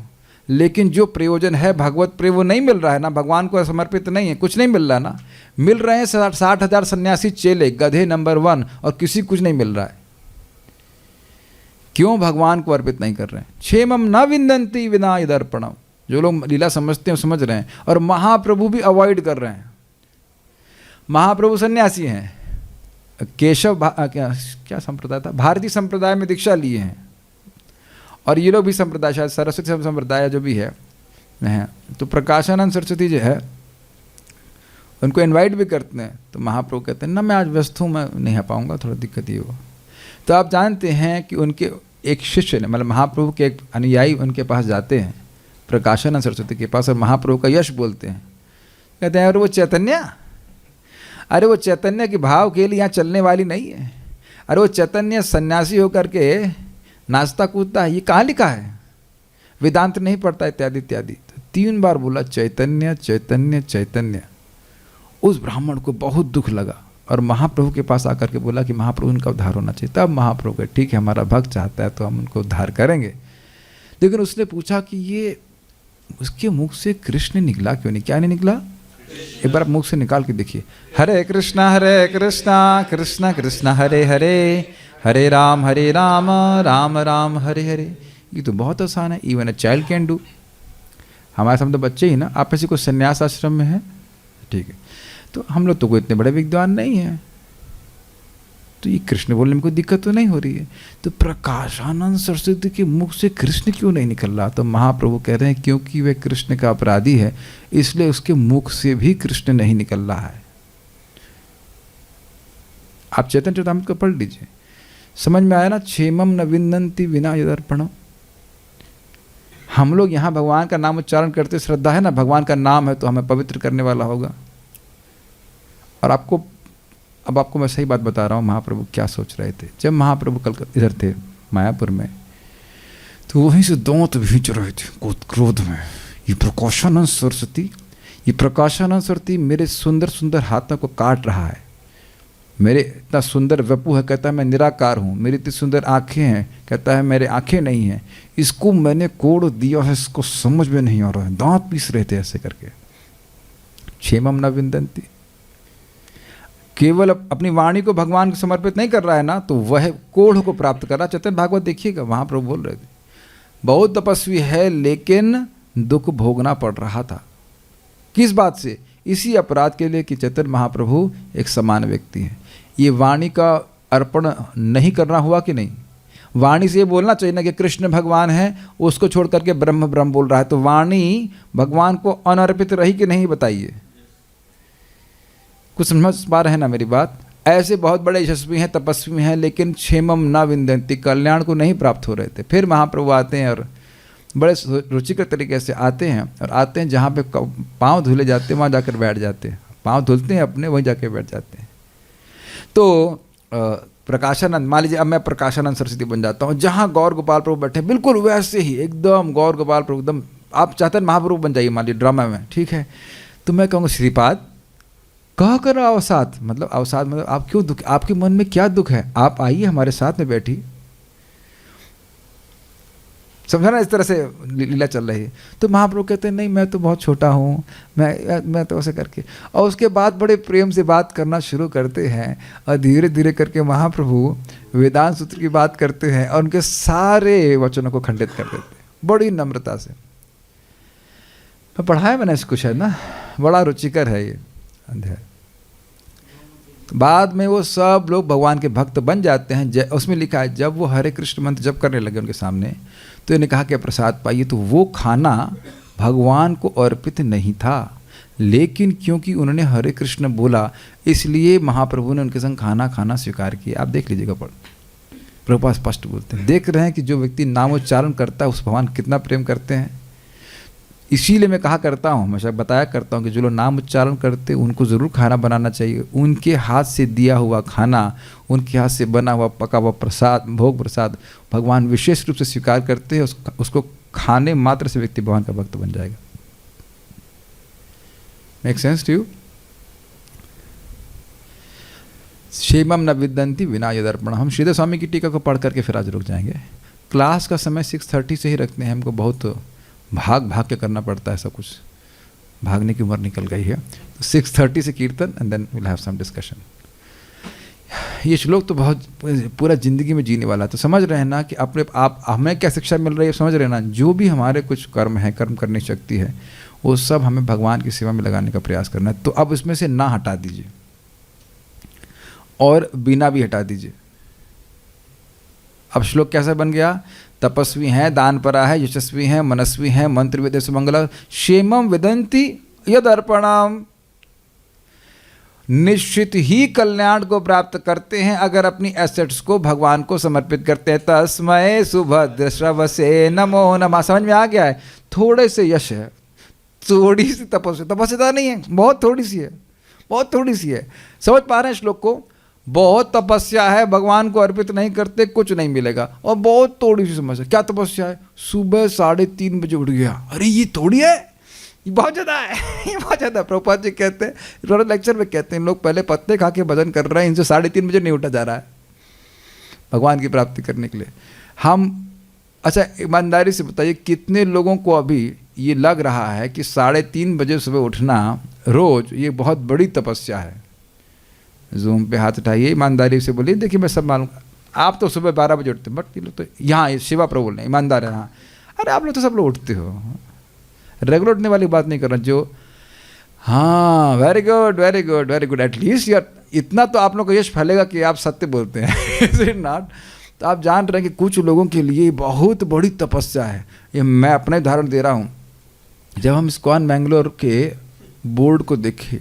लेकिन जो प्रयोजन है भगवत प्रेम वो नहीं मिल रहा है ना, भगवान को समर्पित नहीं है, कुछ नहीं मिल रहा ना। मिल रहे हैं 60,000 सन्यासी चेले, गधे नंबर 1, और किसी कुछ नहीं मिल रहा है। क्यों भगवान को अर्पित नहीं कर रहे हैं? क्षेमम न विंदन्ति विना यदर्पणम। जो लोग लीला समझते हैं समझ रहे हैं, और महाप्रभु भी अवॉइड कर रहे हैं। महाप्रभु सन्यासी हैं, केशव क्या संप्रदाय था, भारतीय संप्रदाय में दीक्षा लिए हैं, और ये लोग भी संप्रदाय, शायद सरस्वती संप्रदाय जो भी है। तो प्रकाशानंद सरस्वती जो है उनको इनवाइट भी करते हैं, तो महाप्रभु कहते हैं ना मैं आज व्यस्त हूँ, मैं नहीं आ पाऊँगा, थोड़ा दिक्कत ये हो। तो आप जानते हैं कि उनके एक शिष्य ने, मतलब महाप्रभु के एक अनुयायी उनके पास जाते हैं, प्रकाशानंद सरस्वती के पास, और महाप्रभु का यश बोलते हैं। कहते हैं अरे वो चैतन्य, अरे वो चैतन्य के भाव के लिए यहाँ चलने वाली नहीं है। अरे वो चैतन्य सन्यासी होकर के नाचता कूदता है, ये कहाँ लिखा है, वेदांत नहीं पढ़ता, इत्यादि इत्यादि। तो 3 बार बोला चैतन्य चैतन्य चैतन्य। उस ब्राह्मण को बहुत दुख लगा, और महाप्रभु के पास आकर के बोला कि महाप्रभु उनका उद्धार होना चाहिए। तब महाप्रभु कहे ठीक है, हमारा भक्त चाहता है तो हम उनको उद्धार करेंगे। लेकिन उसने पूछा कि ये उसके मुख से कृष्ण निकला क्यों नहीं, क्या नहीं निकला? एक बार आप मुख से निकाल के देखिए, हरे कृष्णा कृष्ण कृष्ण हरे हरे, हरे राम राम राम हरे हरे। ये तो बहुत आसान है, even a child can do. हमारे सामने तो बच्चे ही ना, आप ऐसे कोई संन्यास आश्रम में है, ठीक है, तो हम लोग तो कोई इतने बड़े विद्वान नहीं हैं, तो ये कृष्ण बोलने में कोई दिक्कत तो नहीं हो रही है। तो प्रकाशानंद सरस्वती के मुख से कृष्ण क्यों नहीं निकल रहा? तो महाप्रभु कह रहे हैं क्योंकि वह कृष्ण का अपराधी है, इसलिए उसके मुख से भी कृष्ण नहीं निकल रहा है। आप चैतन्य चरितामृत को पढ़ लीजिए, समझ में आया ना। क्षेमम न विंदन्ति विना यदर्पणम। हम लोग यहाँ भगवान का नाम उच्चारण करते, श्रद्धा है ना, भगवान का नाम है तो हमें पवित्र करने वाला होगा। और अब आपको मैं सही बात बता रहा हूँ, महाप्रभु क्या सोच रहे थे। जब महाप्रभु कल इधर थे मायापुर में, तो वहीं से दांत भींच रहे थे क्रोध में। ये प्रकाशानंद सरस्वती मेरे सुंदर सुंदर हाथों को काट रहा है, मेरे इतना सुंदर वपु है, कहता है मैं निराकार हूँ, मेरी इतनी सुंदर आँखें हैं, कहता है मेरे आँखें नहीं हैं, इसको मैंने कोड़ दिया है, इसको समझ में नहीं आ रहा है। दांत पीस रहे थे ऐसे करके। क्षेमम न विंदन्ति, केवल अपनी वाणी को भगवान को समर्पित नहीं कर रहा है ना, तो वह कोढ़ को प्राप्त कर रहा। चैतन्य भागवत देखिएगा, वहाँ प्रभु बोल रहे थे बहुत तपस्वी है लेकिन दुख भोगना पड़ रहा था। किस बात से? इसी अपराध के लिए कि चैतन्य महाप्रभु एक समान व्यक्ति है। ये वाणी का अर्पण नहीं करना हुआ कि नहीं? वाणी से ये बोलना चाहिए ना कि कृष्ण भगवान है, उसको छोड़ करके ब्रह्म ब्रह्म बोल रहा है, तो वाणी भगवान को अनर्पित रही कि नहीं, बताइए। कुछ समझ पा रहे हैं ना मेरी बात? ऐसे बहुत बड़े यशस्वी हैं, तपस्वी हैं, लेकिन क्षेमम न विंदन्ति, कल्याण को नहीं प्राप्त हो रहे थे। फिर महाप्रभु आते हैं और बड़े रुचिकर तरीके से आते हैं, और आते हैं जहाँ पे पाँव धुले जाते हैं वहाँ जाकर बैठ जाते हैं, पाँव धुलते हैं अपने, वहीं जाके बैठ जाते हैं। तो प्रकाशानंद, मान लीजिए अब मैं प्रकाशानंद सरस्वती बन जाता हूँ, जहाँ गौर गोपाल प्रभु बैठे बिल्कुल वैसे ही एकदम गौर गोपाल प्रभु एकदम, आप चाहते हैं महाप्रभु बन जाइए मान लीजिए ड्रामा में, ठीक है, तो मैं कहूँगा श्रीपाद कह कर अवसाद, मतलब अवसाद मतलब आप क्यों दुख, आपके मन में क्या दुख है, आप आइए हमारे साथ में बैठी। समझा ना, इस तरह से लीला चल रही है। तो महाप्रभु कहते हैं नहीं मैं तो बहुत छोटा हूँ, मैं तो ऐसे करके, और उसके बाद बड़े प्रेम से बात करना शुरू करते हैं, और धीरे धीरे करके महाप्रभु वेदांत सूत्र की बात करते हैं और उनके सारे वचनों को खंडित कर देते हैं बड़ी नम्रता से। पढ़ाया मैंने इसको शायद ना, बड़ा रुचिकर है ये अध्याय। बाद में वो सब लोग भगवान के भक्त बन जाते हैं। उसमें लिखा है जब वो हरे कृष्ण मंत्र जप करने लगे उनके सामने, तो इन्हें कहा कि प्रसाद पाइए, तो वो खाना भगवान को अर्पित नहीं था, लेकिन क्योंकि उन्होंने हरे कृष्ण बोला इसलिए महाप्रभु ने उनके संग खाना खाना स्वीकार किया। आप देख लीजिएगा पढ़, प्रभुपाद स्पष्ट बोलते हैं, देख रहे हैं कि जो व्यक्ति नामोच्चारण करता है उस भगवान कितना प्रेम करते हैं। इसीलिए मैं कहा करता हूँ, हमेशा बताया करता हूँ कि जो लोग नाम उच्चारण करते हैं उनको ज़रूर खाना बनाना चाहिए। उनके हाथ से दिया हुआ खाना, उनके हाथ से बना हुआ पका हुआ प्रसाद, भोग प्रसाद भगवान विशेष रूप से स्वीकार करते हैं। उसको खाने मात्र से व्यक्ति भगवान का भक्त बन जाएगा। Make sense to you? क्षेमम न विदंती विना यदर्पण। हम श्रीधर स्वामी की टीका को पढ़ करके फिर आज रुक जाएंगे। क्लास का समय 6:30 से ही रखते हैं, हमको बहुत भाग के करना पड़ता है, सब कुछ भागने की उम्र निकल गई है। तो 6:30 से kirtan and then will have some discussion. ये श्लोक तो बहुत पूरा जिंदगी में जीने वाला है। तो समझ रहे हैं ना कि अपने आप हमें क्या शिक्षा मिल रही है, समझ रहे हैं ना? जो भी हमारे कुछ कर्म है, कर्म करने की शक्ति है, वो सब हमें भगवान की सेवा में लगाने का प्रयास करना है। तो अब इसमें से ना हटा दीजिए और बिना भी हटा दीजिए। अब श्लोक कैसा बन गया? तपस्वी हैं, दानपरा है, यशस्वी हैं, मनस्वी हैं, मंत्र वेद से मंगला, क्षेमम विदंती यद अर्पणम। निश्चित ही कल्याण को प्राप्त करते हैं अगर अपनी एसेट्स को भगवान को समर्पित करते हैं। तस्मै सुभद्र श्रवसे नमो नमः। समझ में आ गया है? थोड़े से यश है, थोड़ी सी तपस्या नहीं है, बहुत थोड़ी सी है, बहुत थोड़ी सी है। समझ पा रहे हैं श्लोक को? बहुत तपस्या है, भगवान को अर्पित नहीं करते कुछ नहीं मिलेगा। और बहुत थोड़ी सी समस्या। क्या तपस्या है? सुबह 3:30 बजे उठ गया। अरे ये थोड़ी है, ये बहुत ज़्यादा है, ये बहुत ज़्यादा। प्रभुपाद जी कहते हैं, थोड़ा लेक्चर में कहते हैं, लोग पहले पत्ते खा के भजन कर रहे हैं, इनसे 3:30 बजे नहीं उठा जा रहा है भगवान की प्राप्ति करने के लिए। हम अच्छा ईमानदारी से बताइए, कितने लोगों को अभी ये लग रहा है कि 3:30 बजे सुबह उठना रोज ये बहुत बड़ी तपस्या है? जूम पे हाथ उठाइए, ईमानदारी से बोलिए। देखिए मैं सब मालूम, आप तो सुबह 12 बजे उठते हैं, बट ये लोग तो यहाँ शिवा प्रभु बोल रहे हैं, ईमानदार है। हाँ अरे आप लोग तो सब लोग उठते हो, रेगुलर उठने वाली बात नहीं कर रहा। जो हाँ very good very good very good, at least यार इतना तो आप लोग का यश फैलेगा कि आप सत्य बोलते हैं। Is it not? तो आप जान रहे हैं कि कुछ लोगों के लिए बहुत बड़ी तपस्या है। ये मैं अपना उदाहरण दे रहा हूँ। जब हम इस्कॉन बेंगलोर के बोर्ड को देखे,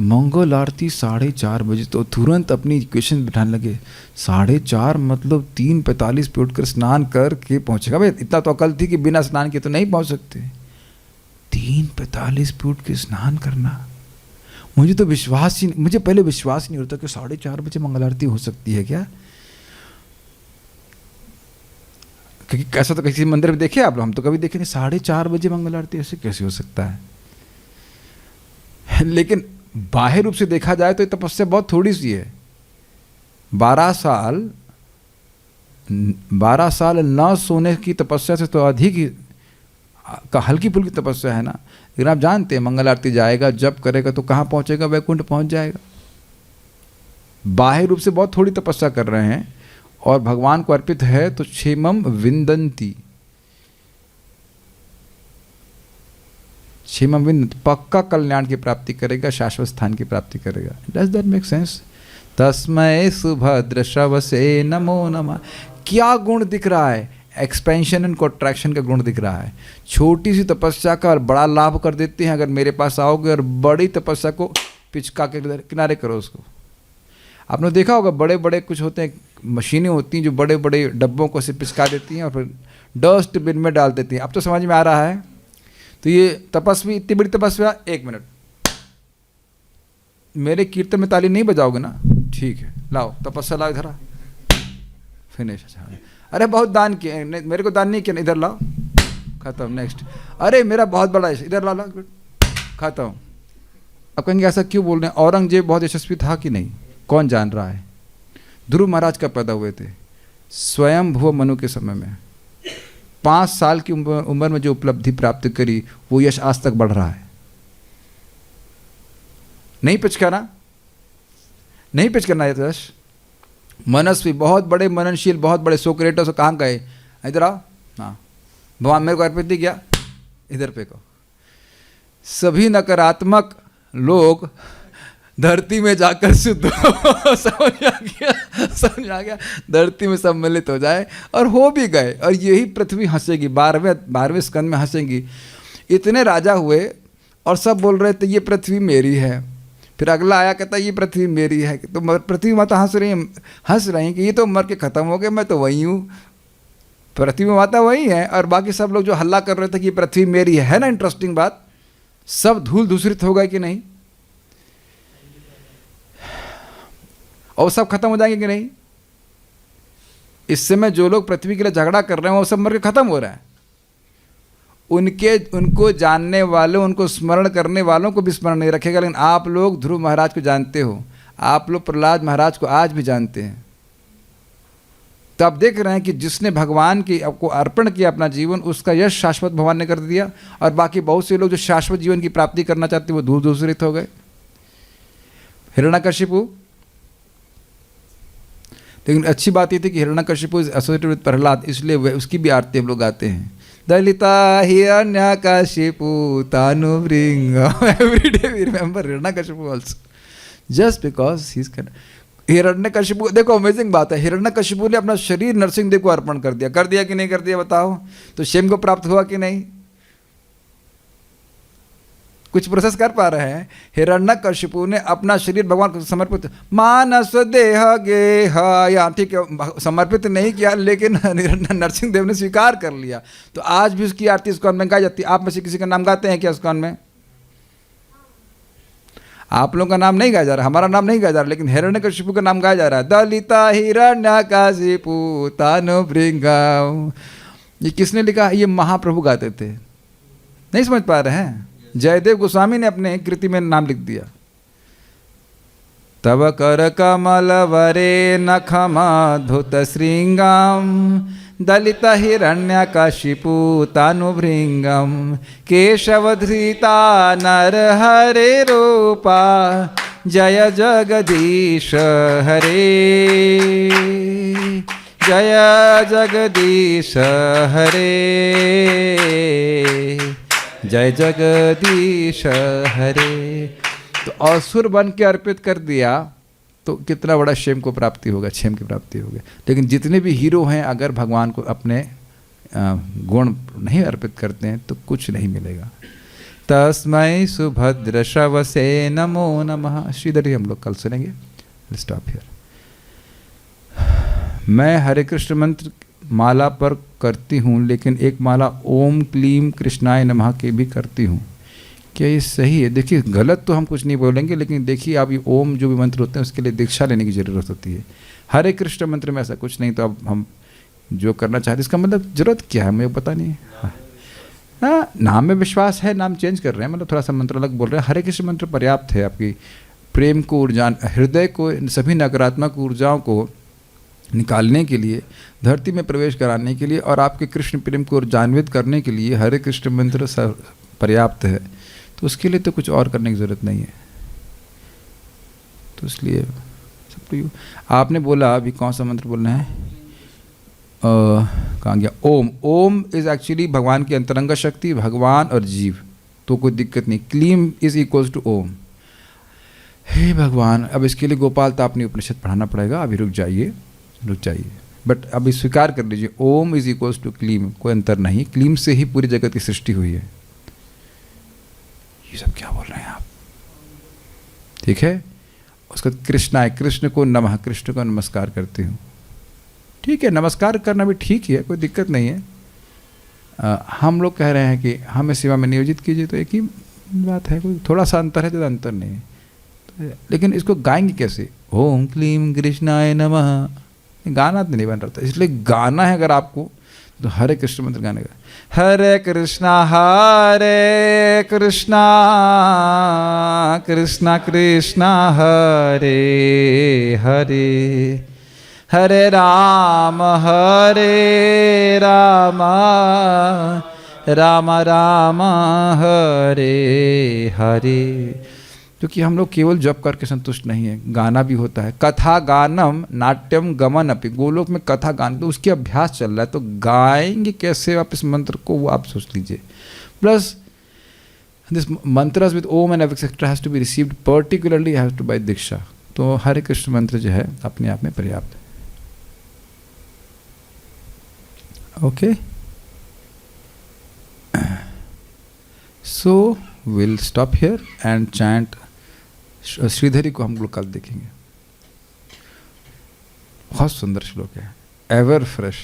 मंगल आरती 4:30 बजे, तो तुरंत अपनी इक्वेशन बिठाने लगे। 4:30 मतलब 3:45 पे उठकर स्नान करके पहुँचेगा। भाई इतना तो अकल थी कि बिना स्नान के तो नहीं पहुँच सकते। 3:45 पे उठ के स्नान करना, मुझे तो विश्वास ही, मुझे पहले विश्वास नहीं होता कि 4:30 बजे मंगल आरती हो सकती है क्या। क्योंकि कैसा तो किसी मंदिर में देखे आप लोग, हम तो कभी देखे नहीं 4:30 बजे मंगल आरती, ऐसे कैसे हो सकता है। लेकिन बाह्य रूप से देखा जाए तो ये तपस्या बहुत थोड़ी सी है। 12 साल न सोने की तपस्या से तो अधिक ही हल्की फुल्की तपस्या है ना। लेकिन आप जानते हैं मंगल आरती जाएगा, जप करेगा तो कहाँ पहुँचेगा? वैकुंठ पहुँच जाएगा। बाह्य रूप से बहुत थोड़ी तपस्या कर रहे हैं और भगवान को अर्पित है तो क्षेमम विंदंती, क्षेमम विंदंती, पक्का कल्याण की प्राप्ति करेगा, शाश्वत स्थान की प्राप्ति करेगा। Does that make sense? तस्मै सुभद्र श्रवसे नमो नमः। क्या गुण दिख रहा है? एक्सपेंशन एंड कॉन्ट्रैक्शन का गुण दिख रहा है। छोटी सी तपस्या का बड़ा लाभ कर देते हैं। अगर मेरे पास आओगे और बड़ी तपस्या को पिचका के किनारे करो उसको। आपने देखा होगा बड़े बड़े कुछ होते हैं, मशीनें होती हैं जो बड़े बड़े डब्बों को से पिचका देती हैं और फिर डस्टबिन में डाल देती हैं। अब तो समझ में आ रहा है? तो ये तपस्वी, इतनी बड़ी तपस्या, 1 मिनट मेरे कीर्तन में ताली नहीं बजाओगे ना, ठीक है, लाओ तपस्या लाओ, इधर फिनिश। अच्छा अरे बहुत दान किए, मेरे को दान नहीं किया, इधर लाओ, खत्म, नेक्स्ट। अरे मेरा बहुत बड़ा इधर ला, खत्म। अब कहेंगे ऐसा क्यों बोल रहे हैं? औरंगजेब बहुत यशस्वी था कि नहीं? कौन जान रहा है? ध्रुव महाराज कब पैदा हुए थे? स्वयं भुव मनु के समय में। 5 साल की उम्र में जो उपलब्धि प्राप्त करी वो यश आज तक बढ़ रहा है। नहीं पिचकाना, नहीं पिचकाना यश। मनस्वी, बहुत बड़े मननशील, बहुत बड़े सोक्रेटस कहाँ गए? इधर आओ, हाँ भगवान मेरे को अर्पित नहीं किया, इधर पे को। सभी नकारात्मक लोग धरती में जाकर शुद्ध हो। समझ आ गया, धरती में सम्मिलित हो जाए, और हो भी गए। और यही पृथ्वी हंसेगी, 12वें स्कंद में हंसेगी। इतने राजा हुए और सब बोल रहे थे ये पृथ्वी मेरी है। फिर अगला आया, कहता ये पृथ्वी मेरी है। तो पृथ्वी माता हंस रही कि ये तो मर के ख़त्म हो गए, मैं तो वही हूँ। पृथ्वी माता वही है और बाकी सब लोग जो हल्ला कर रहे थे कि पृथ्वी मेरी है ना, इंटरेस्टिंग बात, सब धूल दूषित हो गए कि नहीं, और सब खत्म हो जाएंगे कि नहीं। इस समय जो लोग पृथ्वी के लिए झगड़ा कर रहे हैं वो सब मर के खत्म हो रहा है। उनको जानने वालों, उनको स्मरण करने वालों को भी स्मरण नहीं रखेगा। लेकिन आप लोग ध्रुव महाराज को जानते हो, आप लोग प्रहलाद महाराज को आज भी जानते हैं। तो आप देख रहे हैं कि जिसने भगवान की आपको अर्पण किया अपना जीवन, उसका यश शाश्वत भगवान ने कर दिया। और बाकी बहुत से लोग जो शाश्वत जीवन की प्राप्ति करना चाहते हैं वो धूल दूषित हो गए। हिरण्यकशिपु, लेकिन अच्छी बात ये थी कि Hiranyakashipu is associated with Prahlad, इसलिए उसकी भी आरती हम लोग गाते हैं। दलिता हिरण्यकशिपु तानुभृंग, every day we remember Hiranyakashipu also, just because he is. Hiranyakashipu, देखो अमेजिंग बात है, हिरण्यकशिपु ने अपना शरीर नरसिंहदेव को अर्पण कर दिया कि नहीं कर दिया बताओ। तो क्षेम को प्राप्त हुआ कि नहीं? कुछ प्रोसेस कर पा रहे हैं। हिरण्यकशिपु ने अपना शरीर भगवान को समर्पित, मानस देह गेह, या ठीक है समर्पित नहीं किया, लेकिन नरसिंहदेव ने स्वीकार कर लिया। तो आज भी उसकी आरती इस्कॉन में गाई जाती है। आप में से किसी का नाम गाते हैं क्या इस्कॉन में? आप लोगों का नाम नहीं गाया जा रहा, हमारा नाम नहीं गाया जा रहा, लेकिन हिरण्यकशिपु का नाम गाया जा रहा है। दलिता हिरण्यकशिपु तानुभृंग। ये किसने लिखा? ये महाप्रभु गाते थे। नहीं समझ पा रहे हैं? जयदेव गोस्वामी ने अपने कृति में नाम लिख दिया। तब कर कमल वरे नखमधुत श्रृंगम दलित हिरण्यकशिपु तानुभृंगम केशवधृता नर हरे रूपा जय जगदीश हरे, जय जगदीश हरे, जय जगदीश हरे। तो असुर बन के अर्पित कर दिया तो कितना बड़ा क्षेम को प्राप्ति होगा, क्षेम की प्राप्ति होगी। लेकिन जितने भी हीरो हैं अगर भगवान को अपने गुण नहीं अर्पित करते हैं तो कुछ नहीं मिलेगा। तस्मै सुभद्र श्रवसे नमो नमः। श्रीधर हम लोग कल सुनेंगे। Stop here. मैं हरे कृष्ण मंत्र माला पर करती हूँ, लेकिन एक माला ओम क्लीम कृष्णाय नमः की भी करती हूँ। क्या ये सही है? देखिए गलत तो हम कुछ नहीं बोलेंगे, लेकिन देखिए आप ये ओम जो भी मंत्र होते हैं उसके लिए दीक्षा लेने की ज़रूरत होती है। हरे कृष्ण मंत्र में ऐसा कुछ नहीं। तो अब हम जो करना चाहते हैं इसका मतलब ज़रूरत क्या है मुझे पता नहीं है। हाँ, नाम में विश्वास है, नाम चेंज कर रहे हैं, मतलब थोड़ा सा मंत्र अलग बोल रहे हैं। हरे कृष्ण मंत्र पर्याप्त है आपकी प्रेम को ऊर्जा, हृदय को, सभी नकारात्मक ऊर्जाओं को निकालने के लिए, धरती में प्रवेश कराने के लिए और आपके कृष्ण प्रेम को ऊर्जान्वित करने के लिए हरे कृष्ण मंत्र पर्याप्त है। तो उसके लिए तो कुछ और करने की ज़रूरत नहीं है। तो इसलिए सब तो आपने बोला अभी कौन सा मंत्र बोलना है? कहाँ गया? ओम। ओम इज़ एक्चुअली भगवान की अंतरंग शक्ति, भगवान और जीव, तो कोई दिक्कत नहीं। क्लीम इज इक्वल्स टू ओम। हे भगवान, अब इसके लिए गोपाल तो आपने उपनिषद पढ़ाना पड़ेगा। अभी रुक जाइए। बट अभी स्वीकार कर लीजिए ओम इज इक्वल्स टू क्लीम, कोई अंतर नहीं। क्लीम से ही पूरी जगत की सृष्टि हुई है। ये सब क्या बोल रहे हैं आप? ठीक है। उसका कृष्णा है, कृष्ण को नमः, कृष्ण को नमस्कार करती हूँ। ठीक है, नमस्कार करना भी ठीक ही है, कोई दिक्कत नहीं है। हम लोग कह रहे हैं कि हमें सेवा में नियोजित कीजिए, तो एक ही बात है, कोई थोड़ा सा अंतर है, ज़्यादा अंतर नहीं है। तो लेकिन इसको गाएंगे कैसे? ओम क्लीम कृष्णाय नमः, गाना तो नहीं बन रहा था, इसलिए गाना है अगर आपको तो हरे कृष्ण मंत्र गाने का। हरे कृष्णा कृष्णा कृष्णा हरे हरे, हरे राम राम राम हरे हरे। क्योंकि हम लोग केवल जप करके संतुष्ट नहीं है, गाना भी होता है। कथा गानम नाट्यम गमन अपि, गोलोक में कथा गान, तो उसकी अभ्यास चल रहा है। तो गाएंगे कैसे आप इस मंत्र को, वो आप सोच लीजिए। Plus this mantras with Om and etcetera has to be received particularly has to by diksha. तो हरे कृष्ण मंत्र जो है अपने आप में पर्याप्त है। Okay, so we'll stop here and chant श्रीधरी को हम लोग कल देखेंगे। बहुत सुंदर श्लोक है, एवर फ्रेश।